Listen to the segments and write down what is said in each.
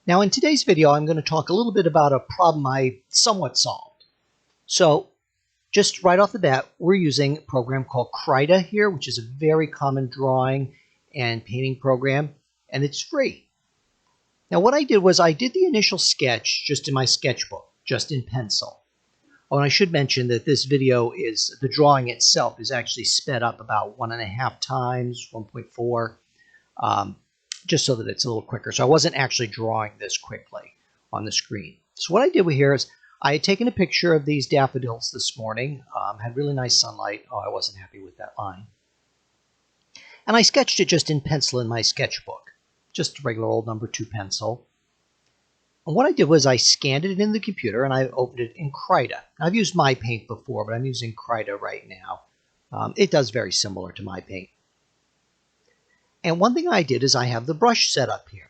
Now in today's video, I'm going to talk a little bit about a problem I somewhat solved. So just right off the bat, we're using a program called KRITA here, which is a very common drawing and painting program, and it's free. Now what I did was I did the initial sketch just in my sketchbook, just in pencil. Oh, and I should mention that this video is, the drawing itself is actually sped up about 1.5 times, 1.4, just so that it's a little quicker. So I wasn't actually drawing this quickly on the screen. So what I did here is I had taken a picture of these daffodils this morning, had really nice sunlight. Oh, I wasn't happy with that line. And I sketched it just in pencil in my sketchbook, just a regular old number 2 pencil. And what I did was I scanned it in the computer and I opened it in KRITA. I've used my paint before, but I'm using KRITA right now. It does very similar to my paint. And one thing I did is I have the brush set up here.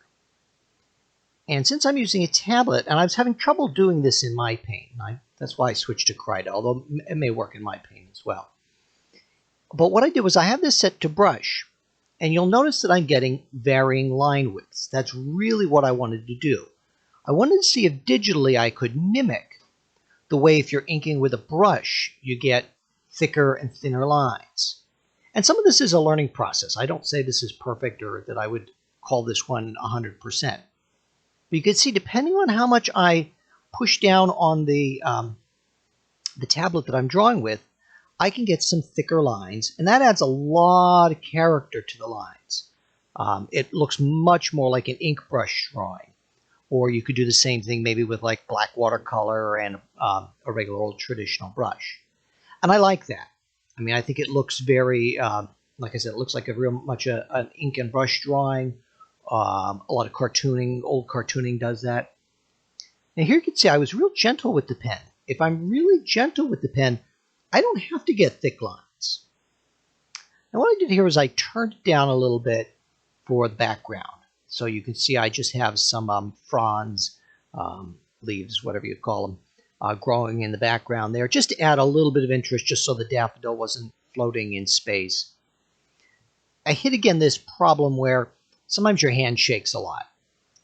And since I'm using a tablet, and I was having trouble doing this in my paint, that's why I switched to KRITA, although it may work in my paint as well. But what I did was I have this set to brush, and you'll notice that I'm getting varying line widths. That's really what I wanted to do. I wanted to see if digitally I could mimic the way if you're inking with a brush, you get thicker and thinner lines. And some of this is a learning process. I don't say this is perfect or that I would call this one 100%. But you can see, depending on how much I push down on the tablet that I'm drawing with, I can get some thicker lines, and that adds a lot of character to the lines. It looks much more like an ink brush drawing. Or you could do the same thing maybe with like black watercolor and a regular old traditional brush. And I like that. I mean, I think it looks very, like I said, it looks like a real much an ink and brush drawing. A lot of cartooning, old cartooning does that. And here you can see I was real gentle with the pen. If I'm really gentle with the pen, I don't have to get thick lines. Now what I did here was I turned it down a little bit for the background. So you can see I just have some fronds, leaves, whatever you call them, growing in the background there, just to add a little bit of interest, just so the daffodil wasn't floating in space. I hit again this problem where sometimes your hand shakes a lot.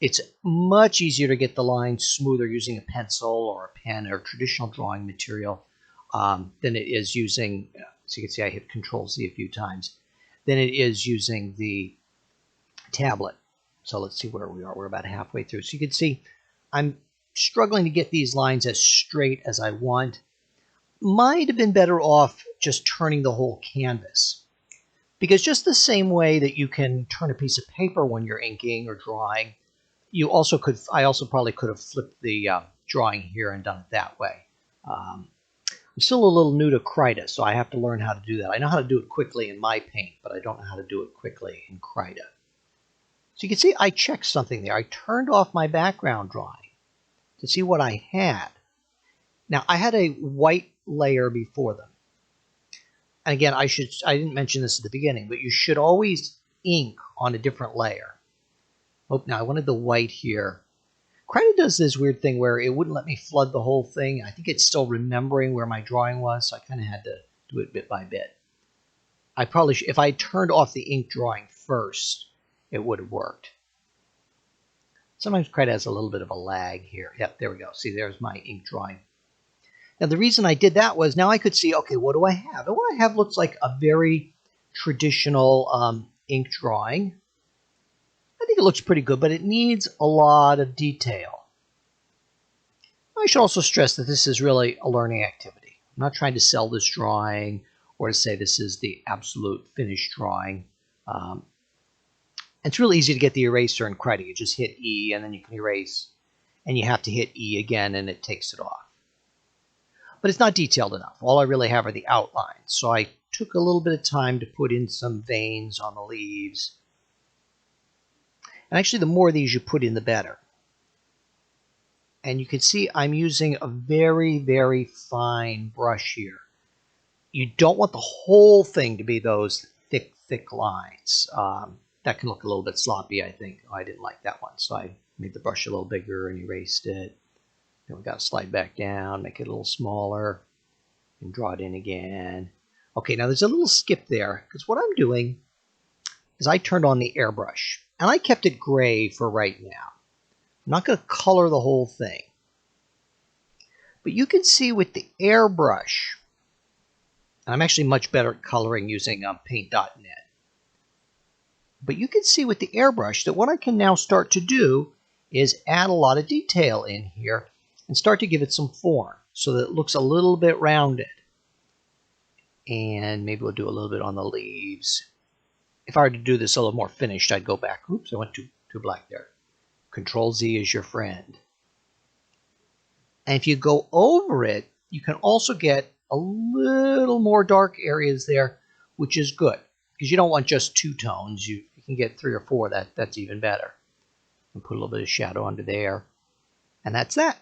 It's much easier to get the lines smoother using a pencil or a pen or traditional drawing material than it is using, so you can see I hit Control-Z a few times, than it is using the tablet. So let's see where we are. We're about halfway through. So you can see I'm struggling to get these lines as straight as I want. Might have been better off just turning the whole canvas. Because just the same way that you can turn a piece of paper when you're inking or drawing, you also could, I also probably could have flipped the drawing here and done it that way. I'm still a little new to KRITA, so I have to learn how to do that. I know how to do it quickly in my paint, but I don't know how to do it quickly in KRITA. So you can see I checked something there. I turned off my background drawing to see what I had. Now I had a white layer before them. And again, I didn't mention this at the beginning, but you should always ink on a different layer. Oh, now I wanted the white here. KRITA does this weird thing where it wouldn't let me flood the whole thing. I think it's still remembering where my drawing was, so I kind of had to do it bit by bit. I probably should, if I turned off the ink drawing first, it would have worked. Sometimes KRITA has a little bit of a lag here. Yep, there we go. See, there's my ink drawing. Now, the reason I did that was now I could see, okay, what do I have? And what I have looks like a very traditional ink drawing. I think it looks pretty good, but it needs a lot of detail. I should also stress that this is really a learning activity. I'm not trying to sell this drawing or to say this is the absolute finished drawing. It's really easy to get the eraser in KRITA. You just hit E and then you can erase, and you have to hit E again and it takes it off. But it's not detailed enough. All I really have are the outlines. So I took a little bit of time to put in some veins on the leaves. And actually, the more of these you put in, the better. And you can see I'm using a very, very fine brush here. You don't want the whole thing to be those thick, thick lines. That can look a little bit sloppy, I think. Oh, I didn't like that one, so I made the brush a little bigger and erased it. Then we got to slide back down, make it a little smaller, and draw it in again. Okay, now there's a little skip there, because what I'm doing is I turned on the airbrush, and I kept it gray for right now. I'm not going to color the whole thing. But you can see with the airbrush, I'm actually much better at coloring using paint.net. But you can see with the airbrush that what I can now start to do is add a lot of detail in here and start to give it some form so that it looks a little bit rounded. And maybe we'll do a little bit on the leaves. If I were to do this a little more finished, I'd go back. Oops, I went too black there. Control Z is your friend. And if you go over it, you can also get a little more dark areas there, which is good. Because you don't want just two tones. You can get 3 or 4. That's even better. And put a little bit of shadow under there. And that's that.